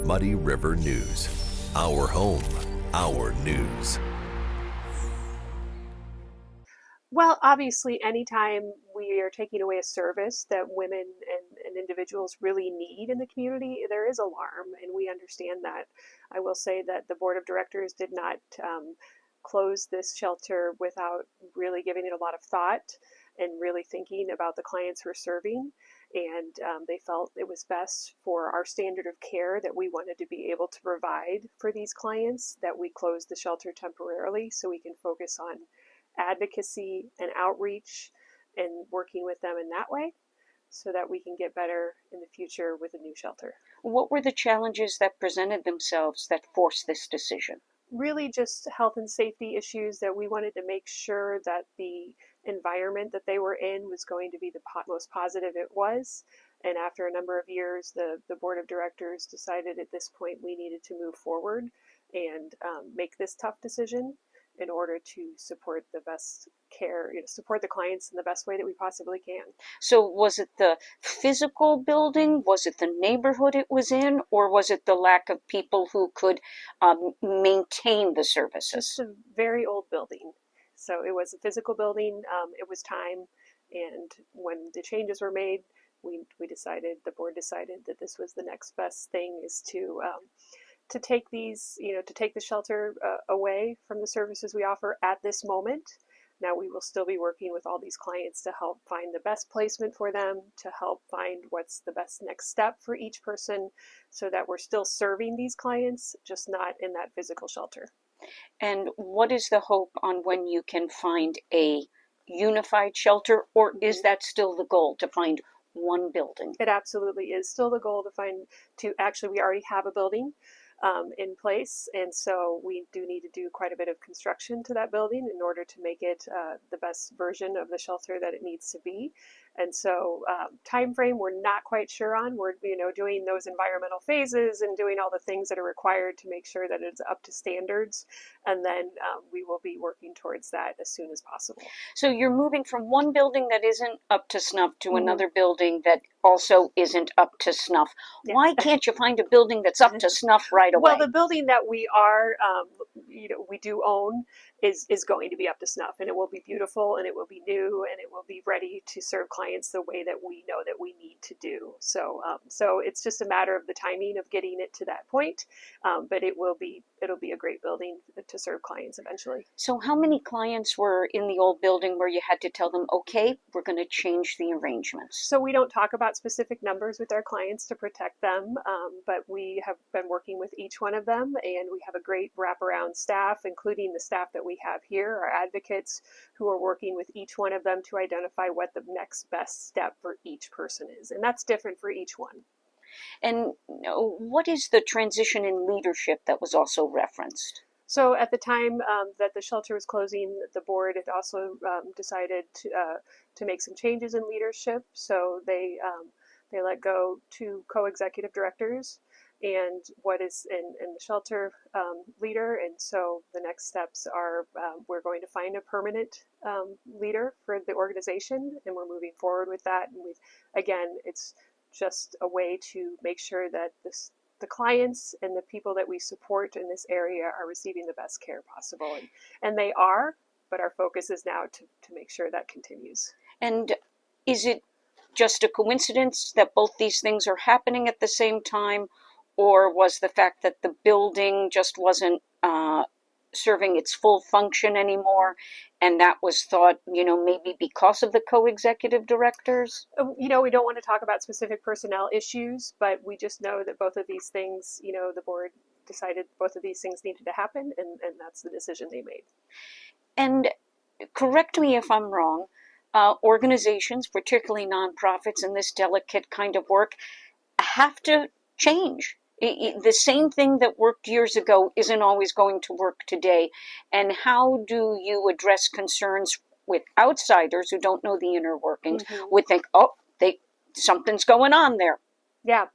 Muddy River News. Our home, our news. Well, obviously, anytime we are taking away a service that women and individuals really need in the community, there is alarm, and we understand that. I will say that the board of directors did not close this shelter without really giving it a lot of thought and really thinking about the clients we're serving. And they felt it was best for our standard of care that we wanted to be able to provide for these clients, that we closed the shelter temporarily so we can focus on advocacy and outreach and working with them in that way so that we can get better in the future with a new shelter. What were the challenges that presented themselves that forced this decision? Really just health and safety issues, that we wanted to make sure that the environment that they were in was going to be the most positive it was. And after a number of years, the board of directors decided at this point we needed to move forward and make this tough decision in order to support the best care, support the clients in the best way that we possibly can. So was it the physical building? Was it the neighborhood it was in? Or was it the lack of people who could maintain the services? Just a very old building. So it was a physical building. It was time. And when the changes were made, the board decided that this was the next best thing, is to take the shelter away from the services we offer at this moment. Now we will still be working with all these clients to help find the best placement for them, to help find what's the best next step for each person, so that we're still serving these clients, just not in that physical shelter. And what is the hope on when you can find a unified shelter, or is that still the goal, to find one building? It absolutely is still the goal we already have a building in place, and so we do need to do quite a bit of construction to that building in order to make it the best version of the shelter that it needs to be. And so time frame we're not quite sure on. We're doing those environmental phases and doing all the things that are required to make sure that it's up to standards, and then we will be working towards that as soon as possible. So you're moving from one building that isn't up to snuff to another building that also isn't up to snuff. Yeah. Why can't you find a building that's up to snuff right away? Well, the building that we are, we do own is going to be up to snuff, and it will be beautiful, and it will be new, and it will be ready to serve clients the way that we know that we need to do. So it's just a matter of the timing of getting it to that point, but it'll be a great building to serve clients eventually. So how many clients were in the old building where you had to tell them, okay, we're going to change the arrangements? So we don't talk about specific numbers with our clients to protect them, but we have been working with each one of them, and we have a great wraparound staff, including the staff that we have here, our advocates, who are working with each one of them to identify what the next best step for each person is. And that's different for each one. And what is the transition in leadership that was also referenced? So at the time that the shelter was closing, the board had also decided to make some changes in leadership. So they let go 2 co-executive directors and the shelter leader. And so the next steps are we're going to find a permanent leader for the organization, and we're moving forward with that. And it's just a way to make sure that the clients and the people that we support in this area are receiving the best care possible. And they are, but our focus is now to make sure that continues. And is it just a coincidence that both these things are happening at the same time, or was the fact that the building just wasn't serving its full function anymore, and that was thought, maybe because of the co-executive directors? We don't want to talk about specific personnel issues, but we just know that both of these things, the board decided both of these things needed to happen, and that's the decision they made. And correct me if I'm wrong, organizations, particularly nonprofits in this delicate kind of work, have to change. The same thing that worked years ago isn't always going to work today. And how do you address concerns with outsiders who don't know the inner workings, would think, something's going on there? Yeah,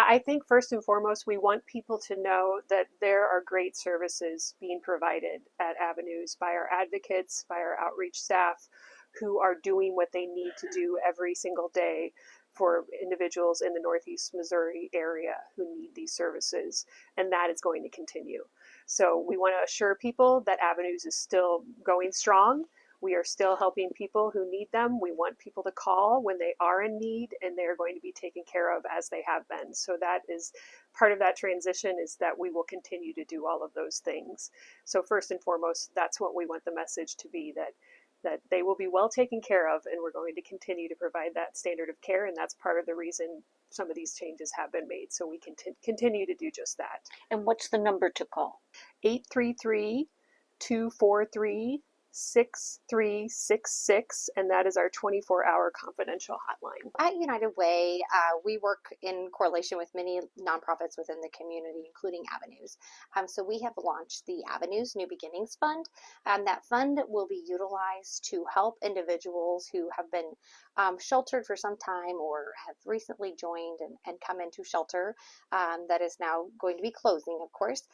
I think first and foremost, we want people to know that there are great services being provided at Avenues by our advocates, by our outreach staff, who are doing what they need to do every single day for individuals in the Northeast Missouri area who need these services, and that is going to continue. So we want to assure people that Avenues is still going strong. We are still helping people who need them. We want people to call when they are in need, and they're going to be taken care of as they have been. So that is part of that transition, is that we will continue to do all of those things. So first and foremost, that's what we want the message to be, that they will be well taken care of, and we're going to continue to provide that standard of care. And that's part of the reason some of these changes have been made. So we can continue to do just that. And what's the number to call? 833-243 6366, and that is our 24-hour confidential hotline. At United Way, we work in correlation with many nonprofits within the community, including Avenues. So we have launched the Avenues New Beginnings Fund. That fund will be utilized to help individuals who have been sheltered for some time or have recently joined and come into shelter that is now going to be closing, of course.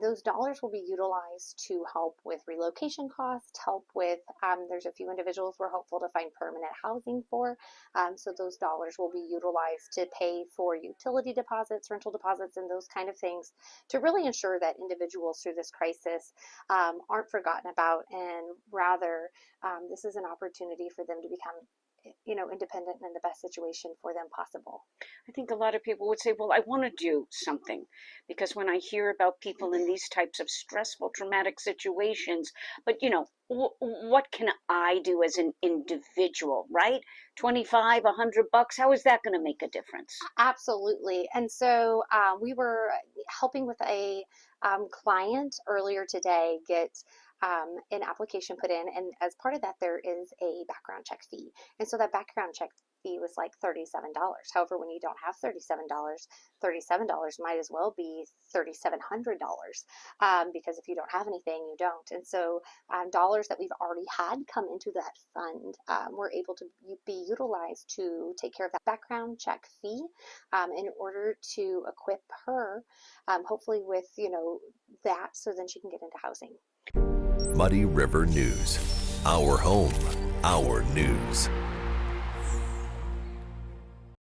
Those dollars will be utilized to help with relocation costs, help with, there's a few individuals we're hopeful to find permanent housing for. So those dollars will be utilized to pay for utility deposits, rental deposits, and those kind of things to really ensure that individuals through this crisis aren't forgotten about, and rather this is an opportunity for them to become independent and in the best situation for them possible. I think a lot of people would say, well, I want to do something, because when I hear about people in these types of stressful, traumatic situations, but what can I do as an individual, right? 25, $100, how is that going to make a difference? Absolutely. And so we were helping with a client earlier today get an application put in, and as part of that there is a background check fee, and so that background check fee was like $37. However, when you don't have $37 might as well be $3,700 because if you don't have anything, you don't. And so dollars that we've already had come into that fund were able to be utilized to take care of that background check fee in order to equip her hopefully with that, so then she can get into housing. Muddy River News. Our home, our news.